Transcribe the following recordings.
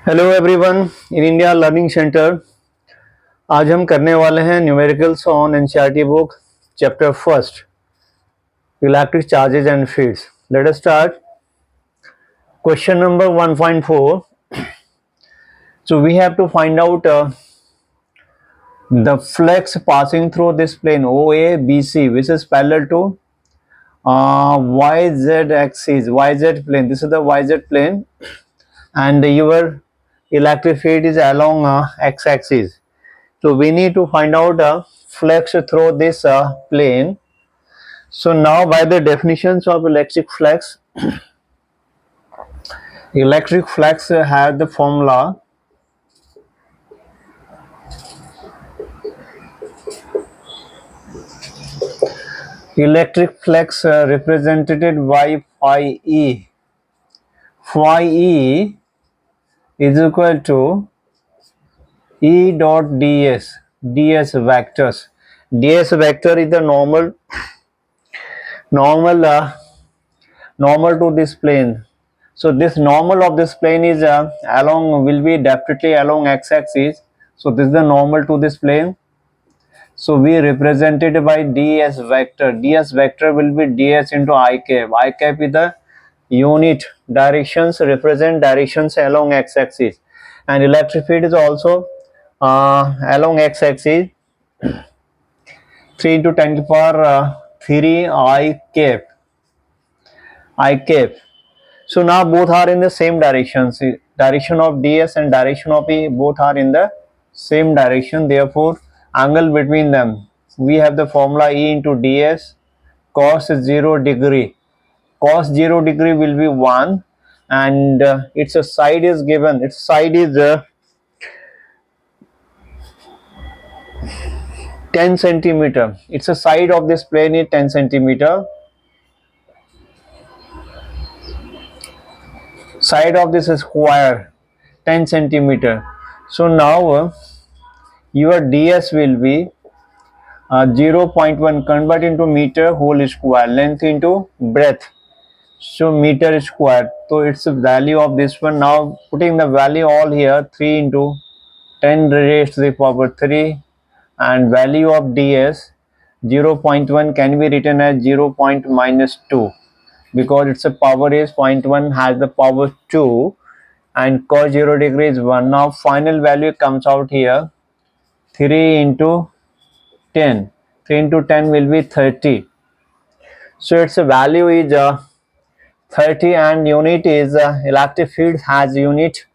Hello everyone in India learning centre. आज हम करने वाले हैं numericals on NCERT book chapter first electric charges and fields. Let us start question number 1.4। so we have to find out the flux passing through this plane OABC which is parallel to YZ axis, YZ plane. This is the YZ plane and your electric field is along X axis. So we need to find out flux through this plane. So now by the definitions of electric flux has the formula electric flux represented by phi E. Phi E is equal to E dot ds, ds vectors. ds vector is the normal to this plane. So this normal of this plane is will be definitely along x-axis. So this is the normal to this plane. So we represented by ds vector. Ds vector will be ds into I cap. I cap is the unit directions, represent directions along x-axis, and electric field is also along x-axis. 3 into 10 to the power 3 I cap. So now both are in the same direction. See, direction of ds and direction of E both are in the same direction. Therefore, angle between them, we have the formula E into ds cos 0 degree. Cos 0 degree will be 1 and its side is given. Its side is 10 centimeter. It's a side of this plane is 10 centimeter. Side of this square 10 centimeter. So now your ds will be 0.1 convert into meter whole square, length into breadth, so meter square. So it's the value of this one. Now putting the value all here, 3 into 10 raised to the power 3, and value of ds 0.1 can be written as 0.-2 because it's a power is 0.1 has the power 2 and cos 0 degree is 1. Now final value comes out here 3 into 10. 3 into 10 will be 30. So its value is 30 and unit is electric field has unit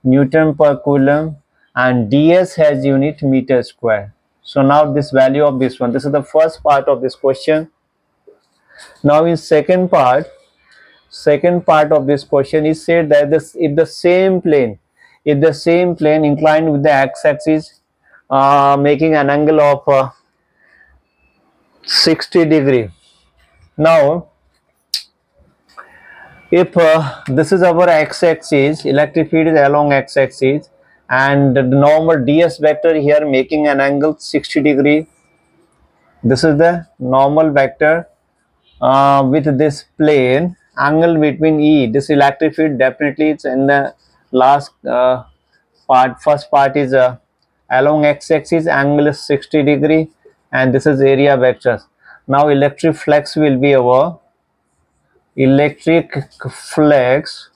Newton per coulomb and ds has unit meter square. So now this value of this one, this is the first part of this question. Now in second part of this question is said that if the same plane inclined with the x-axis making an angle of 60 degree. Now if this is our x-axis, electric field is along x-axis and the normal ds vector here making an angle 60 degree. This is the normal vector with this plane. Angle between E, this electric field definitely it's in the last part. First part is along x-axis, angle is 60 degree and this is area vectors. Now electric flux will be our electric flux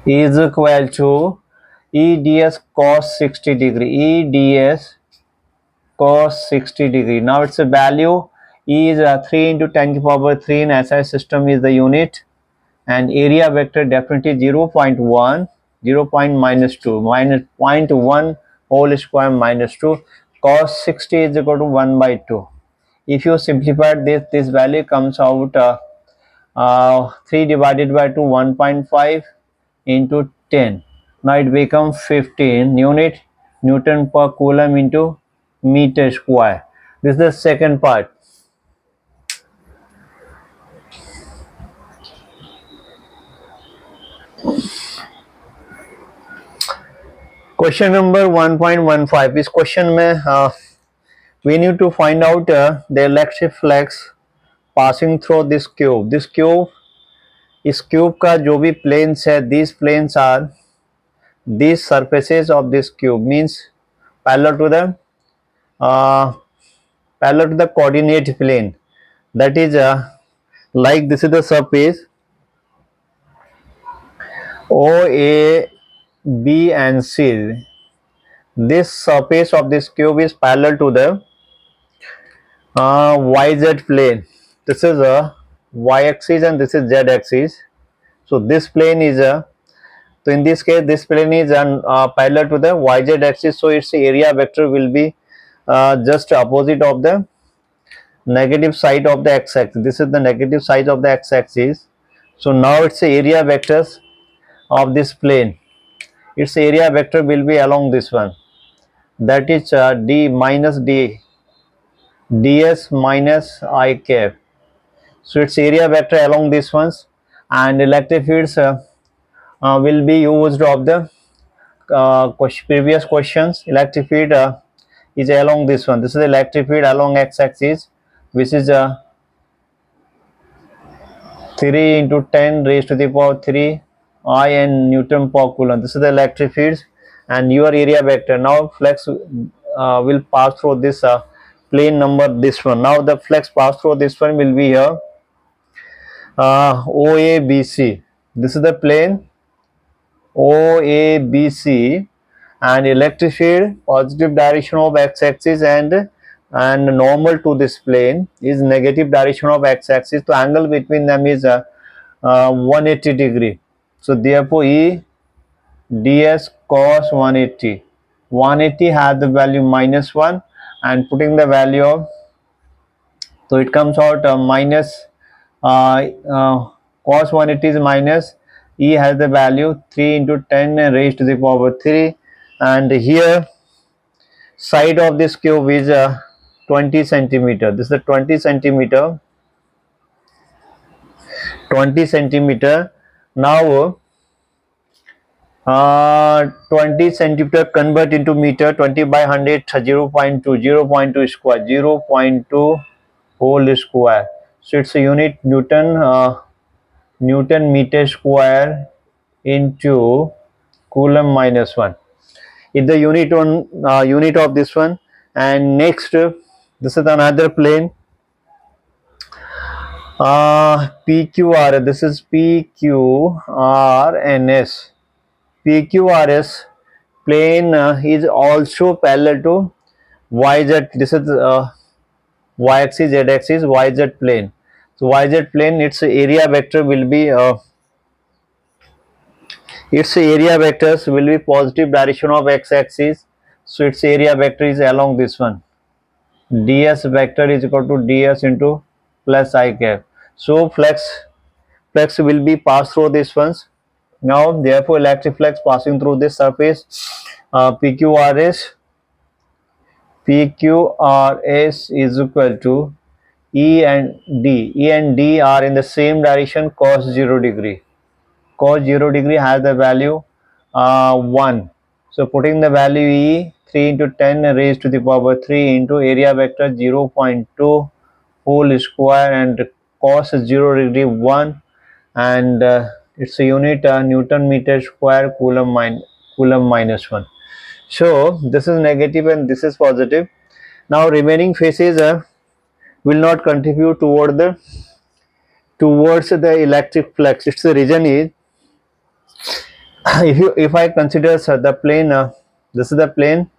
is equal to E ds cos 60 degree. E ds cos 60 degree. Now its a value E is 3 into 10 to the power 3 in SI system is the unit, and area vector definitely 0.1, 0.-2, minus 0.1 whole square minus 2. Cos 60 is equal to 1/2. If you simplify this value comes out 3 divided by 2, 1.5 into 10. Now it becomes 15 unit Newton per coulomb into meter square. This is the second part. Question number 1.15. This question में we need to find out the electric flux passing through this cube. This cube इस cube का जो भी planes है, these planes are these surfaces of this cube means parallel to the uh, parallel to the coordinate plane, that is like this is the surface O, A, B and C. This surface of this cube is parallel to the YZ plane. This is a Y axis and this is Z axis. So this plane is a, so in this case this plane is parallel to the YZ axis, so its area vector will be just opposite of the negative side of the x-axis. This is the negative side of the x-axis. So now its area vectors of this plane, its area vector will be along this one, that is d minus d ds minus I cap. So its area vector along this ones, and electric fields will be used of the previous questions. Electric field is along this one. This is electric field along x-axis, which is 3 into 10 raised to the power 3 I and Newton per coulomb. This is the electric fields and your area vector. Now flux will pass through this plane number, this one. Now the flux pass through this one will be here OABC. This is the plane OABC, and electric field positive direction of x-axis and normal to this plane is negative direction of x-axis. So angle between them is 180 degree. So therefore E ds cos 180 has the value -1, and putting the value of, so it comes out minus uh, uh, cos 180 is minus, E has the value 3 into 10 raised to the power 3, and here side of this cube is 20 centimeter. This is the 20 centimeter. Now 20 centimeter convert into meter. 20 by 100 0.2 square, 0.2 whole square. So it's a unit Newton Newton meter square into coulomb -1 is the unit on unit of this one. And next this is another plane PQR. This is PQRNS. PQRS plane is also parallel to YZ. This is Y axis, Z axis, YZ plane. So YZ plane, its area vector will be its area vectors will be positive direction of x axis. So its area vector is along this one. ds vector is equal to ds into plus I cap. So flux will be passed through these ones. Now therefore electric flux passing through this surface PQRS is equal to E and D. E and D are in the same direction, cos 0 degree. Cos 0 degree has the value 1. So putting the value E, 3 into 10 raised to the power 3 into area vector 0.2 whole square, and cos 0 degree 1, and it's a unit Newton meter square coulomb -1. So this is negative and this is positive. Now remaining phases will not contribute towards the electric flux. Its the reason is if I consider the plane this is the plane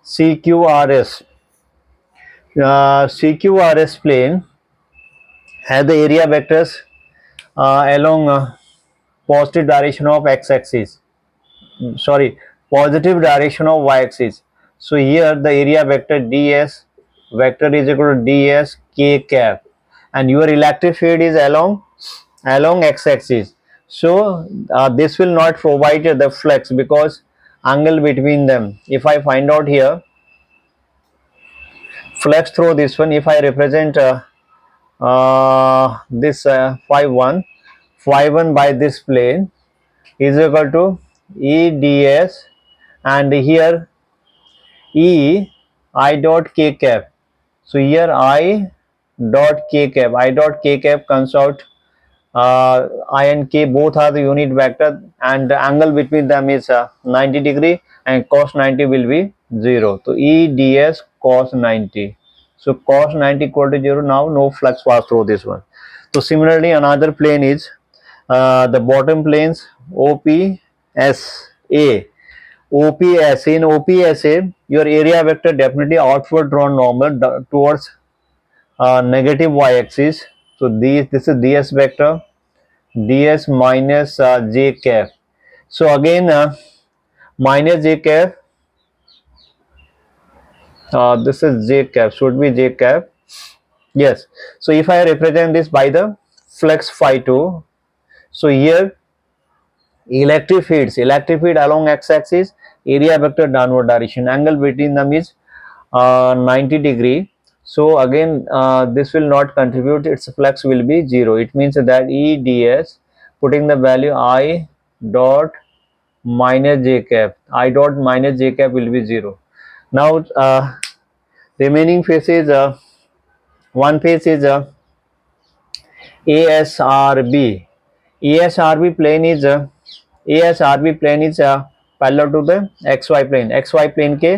CQRS. CQRS plane has the area vectors along positive direction of x-axis, sorry, positive direction of y-axis. So here the area vector ds vector is equal to ds k cap, and your electric field is along x-axis. So this will not provide the flux because angle between them. If I find out here flux through this one, if I represent this phi1 by this plane is equal to E ds, and here E I dot k cap. So here I dot k cap comes out I and K both are the unit vector, and the angle between them is 90 degree, and cos 90 will be 0. So E ds cos 90. So cos 90 equal to 0. Now no flux pass through this one. So similarly, another plane is the bottom planes OPSA. OPSA, in OPSA, your area vector definitely outward drawn normal towards negative y-axis. So this is ds vector, ds minus j cap. So again minus j cap, this is j cap, should be j cap. Yes. So if I represent this by the flex phi 2, so here electric field along x-axis, area vector downward direction, angle between them is 90 degree. So again this will not contribute, its flux will be 0. It means that E ds, putting the value I dot minus j cap, I dot minus j cap will be 0. Now remaining phase is one phase is ASRB. ASRB plane is ASRB plane is parallel to the XY plane. XY plane के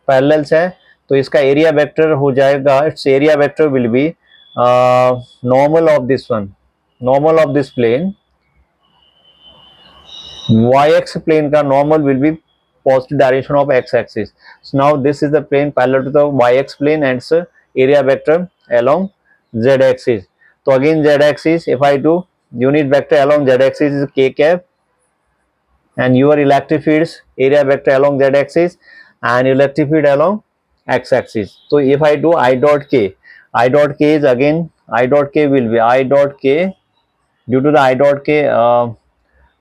parallels है, तो इसका area vector हो जाएगा, it's area vector will be normal of this one, normal of this plane. YX plane का normal will be positive direction of x axis. So now this is the plane parallel to the YX plane and its area vector along Z axis. So again Z axis, if I do unit vector along Z axis is k cap, and your electric field's area vector along z axis and electric field along x axis. So if I do I dot k, I dot k is again, I dot k will be I dot k, due to the I dot k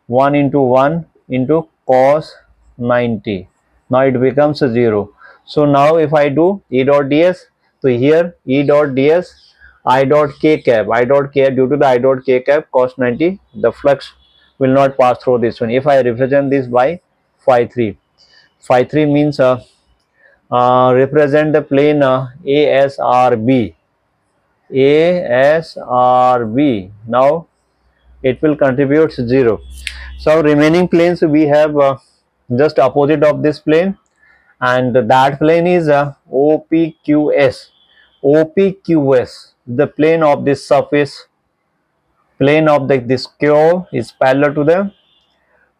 1 into 1 into cos 90. Now it becomes 0. So now if I do E dot ds, so here E dot ds I dot k cap, I dot k, due to the I dot k cap cos 90, the flux will not pass through this one. If I represent this by phi 3, phi 3 means represent the plane ASRB, ASRB. Now it will contribute 0. So remaining planes we have just opposite of this plane, and that plane is OPQS. OPQS, the plane of this surface, plane of this curve is parallel to the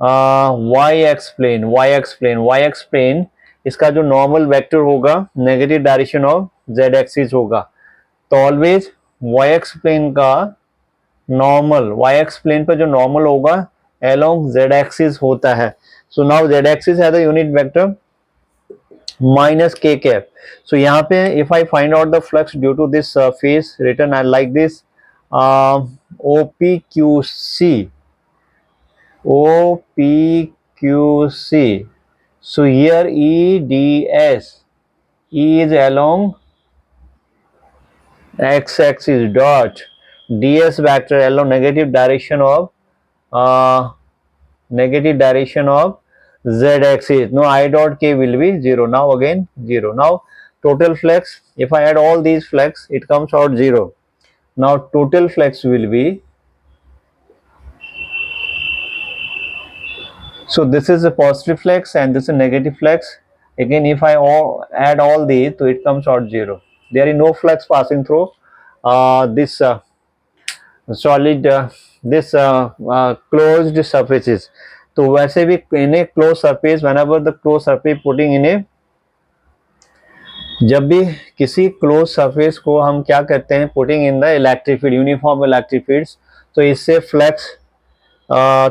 YX plane. YX plane, YX plane इसका जो normal vector होगा negative direction of z axis होगा. तो always YX plane का normal, YX plane पर जो normal होगा along z axis होता है. सो नाउ z एक्सिस है the unit vector minus k cap. So यहाँ पे if I find out the flux due to this phase written like this, OPQC, OPQC. So here EDS, E is along x-axis dot ds vector along negative direction of z-axis. No, I dot k will be 0. Now again 0. Now total flux, if I add all these flux, it comes out 0. Now total flux will be, so this is a positive flux and this is a negative flux. Again if I add all these, so it comes out 0. There is no flux passing through this solid, this closed surfaces. तो वैसे भी in a closed surface, whenever the closed surface putting in a, जब भी किसी close surface को हम क्या करते हैं, putting in the electric field, uniform electric fields, तो इससे flux,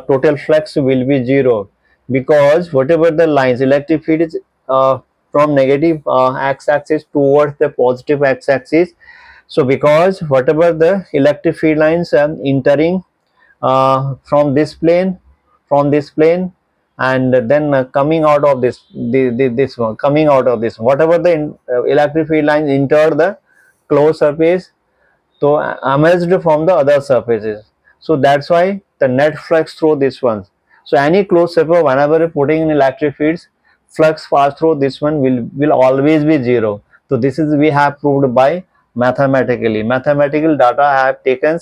total flux will be 0, because whatever the lines, electric field is from negative x-axis towards the positive x-axis. So because whatever the electric field lines entering from this plane, and then coming out of this one, coming out of this, whatever the electric field lines enter the closed surface, so emerged from the other surfaces. So that's why the net flux through this one. So any closed surface, whenever putting in electric fields, flux pass through this one will always be 0. So this is we have proved by mathematical data I have taken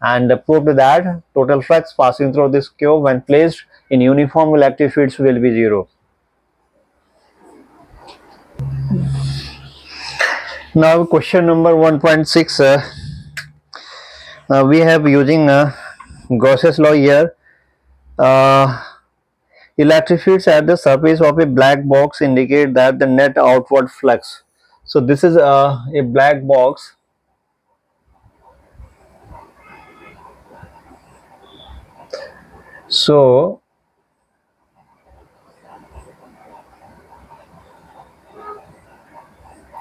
and proved that total flux passing through this Q when placed in uniform electric fields will be 0. Now question number 1.6, we have using Gauss's law here. Electric fields at the surface of a black box indicate that the net outward flux. So this is a black box. So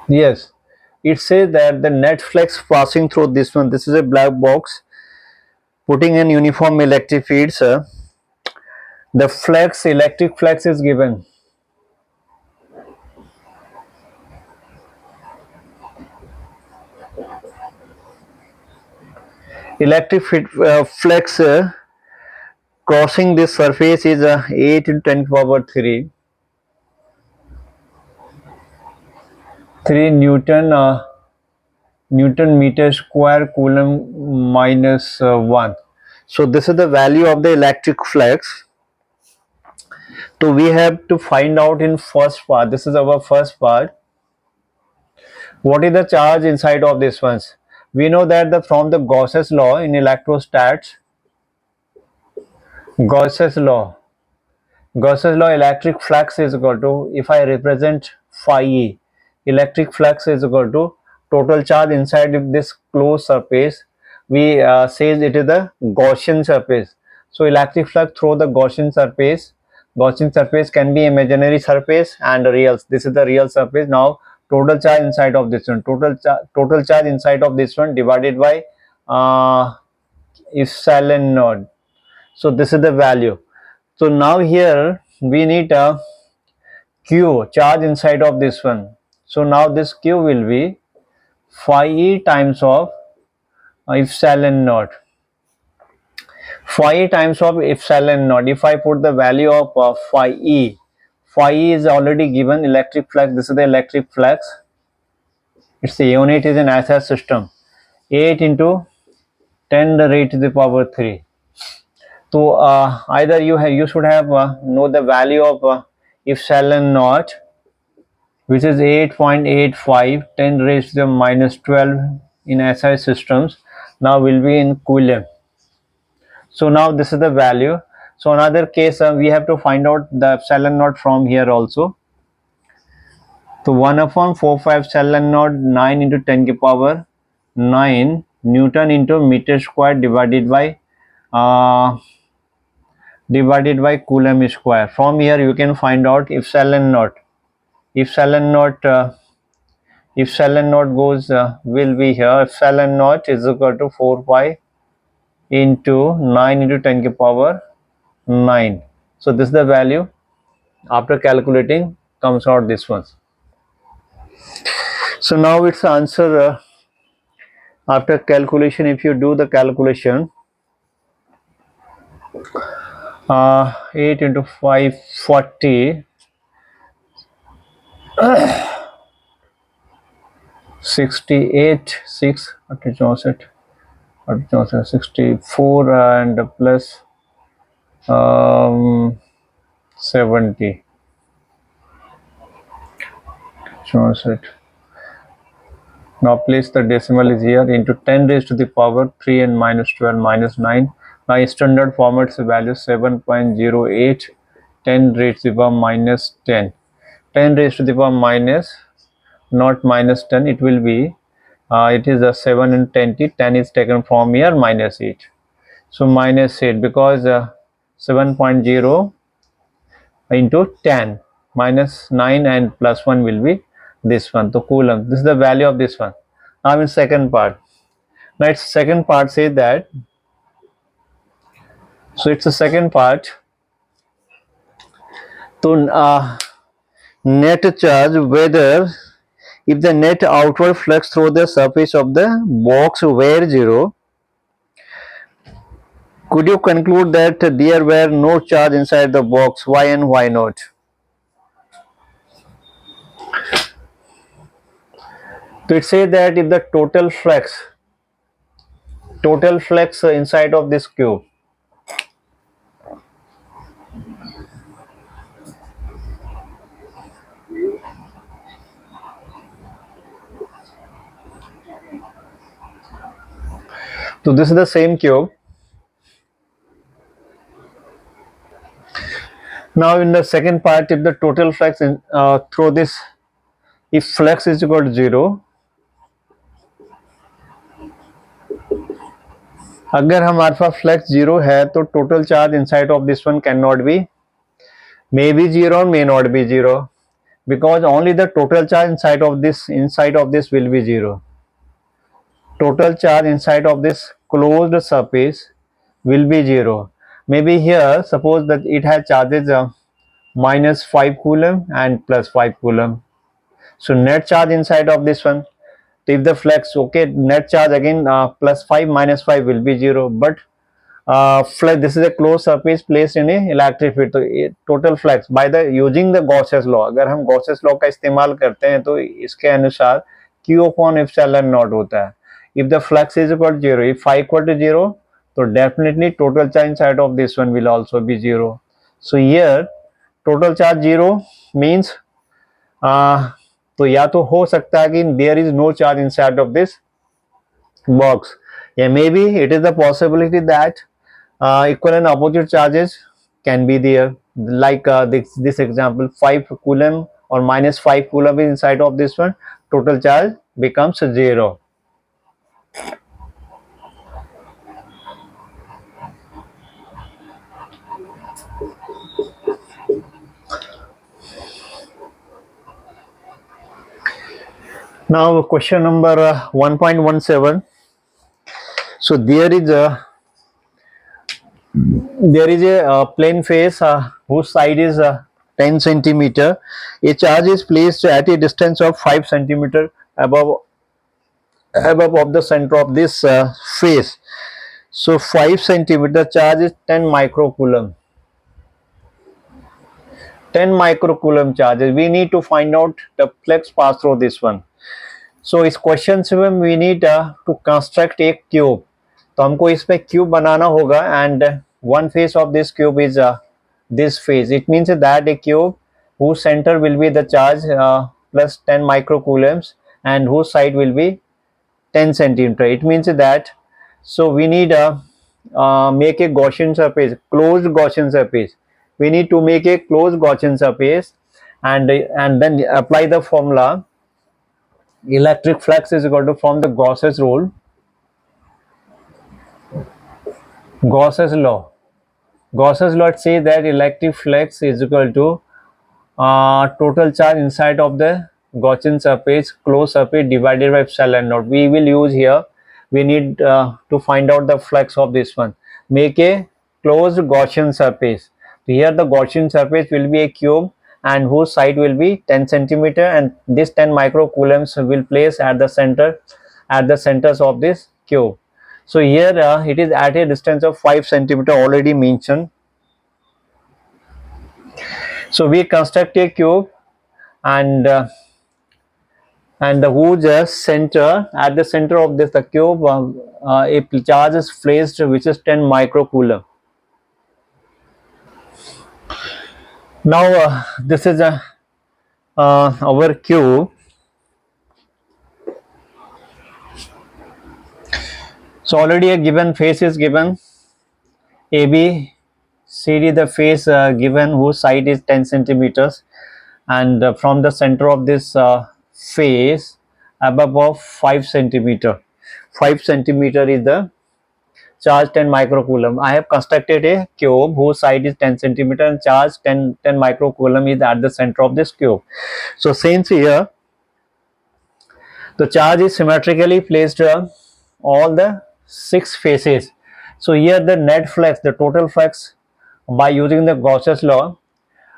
yes, it says that the net flux passing through this one. This is a black box. Putting in uniform electric fields, the flux, electric flux is given. Electric flux crossing this surface is 8 into 10 power 3 Newton Newton meter square coulomb minus 1. So this is the value of the electric flux. So we have to find out in first part. This is our first part. What is the charge inside of this ones? We know that from the Gauss's law in electrostats, Gauss's law electric flux is equal to, if I represent phi e, electric flux is equal to total charge inside this closed surface. We says it is the Gaussian surface. So electric flux through the Gaussian surface can be imaginary surface and real. This is the real surface. Now total charge inside of this one, total charge inside of this one divided by epsilon naught. So this is the value. So now here we need a Q charge inside of this one. So now this Q will be phi e times of epsilon naught. Phi times of epsilon naught. If I put the value of phi e is already given, electric flux. This is the electric flux. It's the unit is an SI system. 8 into 10 raised to the power 3. So either you should have know the value of epsilon naught, which is 8.85, 10 raised to the minus 12 in SI systems. Now will be in coulomb. So now this is the value. So another case we have to find out the epsilon naught from here also. So 1/4 epsilon naught 9 into 10 to the power 9 Newton into meter square divided by coulomb square. From here you can find out epsilon naught. Epsilon naught goes will be here. Epsilon naught is equal to 4 pi into 9 into 10 to the power 9. So this is the value. After calculating comes out this one. So now its answer after calculation. If you do the calculation, 8 into 5 40, 68 6 64 and plus 70. Shows it. Now place the decimal is here into 10 raised to the power 3 and minus 12 minus 9. Now standard format's value 7.08, 10 raised to the power minus 10. 10 raised to the power minus, not minus 10, it will be, it is a 7 and 10, 10 is taken from here minus 8. So minus 8 because 7.0 into 10 minus 9 and plus 1 will be this one. So coulomb, this is the value of this one. Now in second part. Now its second part says that, so it's the second part. So net charge, whether if the net outward flux through the surface of the box were 0, could you conclude that there were no charge inside the box? Why and why not? So it says that if the total flux total flux inside of this cube. So this is the same cube. Now in the second part, if the total flux through this, if flux is equal to 0, अगर हमारे पास flux 0 है तो total charge inside of this one can not be, may be 0 may not be 0, because only the total charge inside of this will be 0. Total charge inside of this closed surface will be 0. Maybe here suppose that it has charges minus 5 coulomb and plus 5 coulomb. So net charge inside of this one, if the flux, okay, net charge again plus 5 minus 5 will be 0, but flux, this is a closed surface placed in a electric field, तो total flux by the using the Gauss's law, अगर हम Gauss's law का इस्तेमाल करते हैं तो इसके अनुसार Q upon epsilon naught होता है. If the flux is equal to 0, if phi equal to 0, so definitely total charge inside of this one will also be 0. So here total charge 0 means तो या तो हो सकता है कि there is no charge inside of this box, yeah, maybe it is the possibility that equal and opposite charges can be there, like this example, 5 coulomb or minus 5 coulomb is inside of this one, total charge becomes 0. Now question number 1.17. So there is a plane face whose side is 10 centimeter. A charge is placed at a distance of 5 centimeter above of the center of this face. So 5 centimeter charge is 10 microcoulomb. 10 microcoulomb charges. We need to find out the flux pass through this one. So इस question से we need to construct a cube. तो हमको इसमें cube बनाना होगा, and one face of this cube is this face. It means that a cube whose center will be the charge plus 10 microcoulombs and whose side will be 10 centimeter. It means that, so we need make a Gaussian surface, closed Gaussian surface. We need to make a closed Gaussian surface, and then apply the formula. Electric flux is equal to, from the Gauss's rule, Gauss's law. Gauss's law says that electric flux is equal to total charge inside of the Gaussian surface, closed surface, divided by epsilon naught. We will use here, we need to find out the flux of this one. Make a closed Gaussian surface. So here the Gaussian surface will be a cube and whose side will be 10 centimeter, and this 10 microcoulombs will place at the center, at the centers of this cube. So here it is at a distance of 5 centimeter already mentioned. So we construct a cube, and whose center, at the center of this the cube, a charge is placed which is 10 microcoulomb. Now this is our cube. So already a given face is given, AB, CD, the face given whose side is 10 centimeters, and from the center of this face above of 5 centimeter. 5 centimeter is the charge 10 microcoulomb. I have constructed a cube whose side is 10 centimeter and charge 10 microcoulomb is at the center of this cube. So since here the charge is symmetrically placed all the 6 faces, so here the net flux, the total flux by using the Gauss's law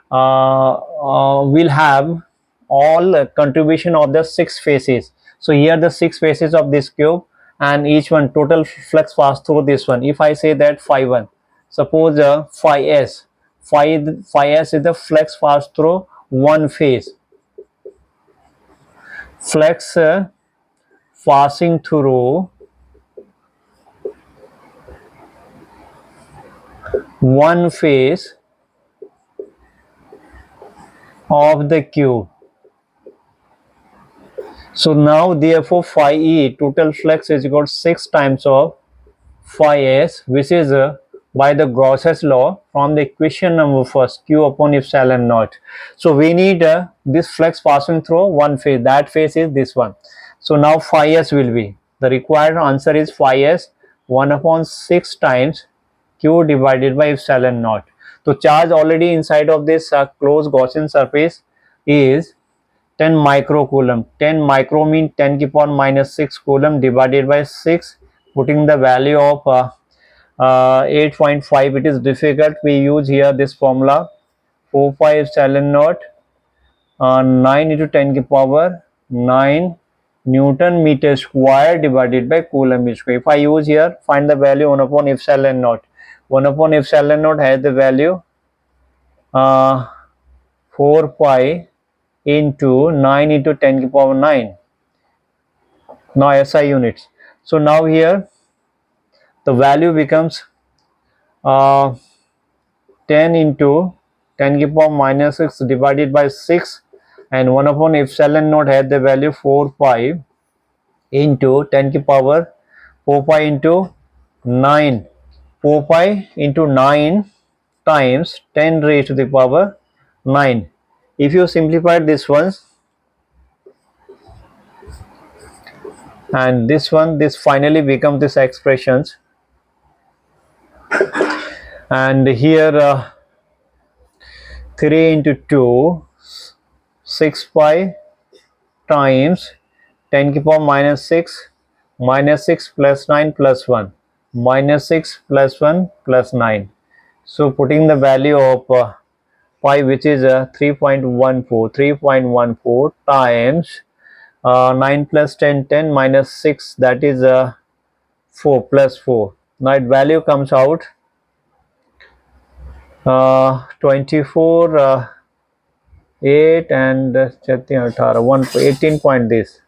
will have all contribution of the 6 faces. So here the 6 faces of this cube, and each one total flux pass through this one. If I say that phi 1, suppose phi s, phi s is the flux pass through one phase, flux passing through one phase of the cube. So now therefore phi E total flux is equal to 6 times of phi S, which is by the Gauss's law from the equation number first, Q upon epsilon naught. So we need this flux passing through one phase. That phase is this one. So now phi S will be, the required answer is phi S 1 upon 6 times Q divided by epsilon naught. So charge already inside of this closed Gaussian surface is 10 microcoulomb. 10 micro mean 10 to the power minus 6 coulomb divided by 6, putting the value of 8.5. It is difficult. We use here this formula 4 pi epsilon naught 9 into 10 to the power 9 Newton meter square divided by coulomb square. If I use here, find the value 1 upon epsilon naught. 1 upon epsilon naught has the value 4 pi into 9 into 10 to the power 9. Now SI units. So now here the value becomes 10 into 10 to the power minus 6 divided by 6, and 1 upon epsilon naught had the value 4 pi into 10 to the power 4 pi into 9. 4 pi into 9 times 10 raised to the power 9. If you simplify this one and this one, this finally becomes this expressions, and here 3 into 2 6 pi times 10 to the power minus 6 plus 9 plus 1 minus 6 plus 1 plus 9. So putting the value of pi, which is 3.14 times 9 plus 10 10 minus 6, that is 4 plus 4. Now its value comes out 24 8 and 18 point this.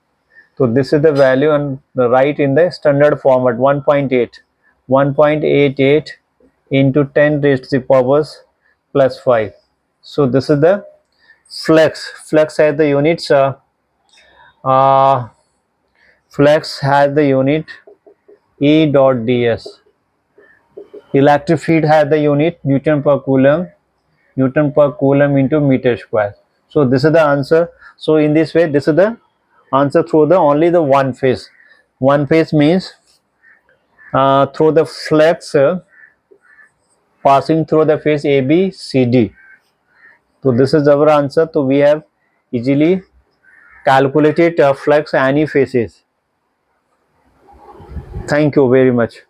So this is the value and write in the standard format 1.88 into 10 raised to the powers plus 5. So this is the flux. Flux has the units flux has the unit E dot ds. Electric field has the unit Newton per coulomb into meter square. So this is the answer. So in this way, this is the answer through the only the one phase. One phase means through the flux passing through the phase A, B, C, D. So this is our answer. So we have easily calculated flux any phases. Thank you very much.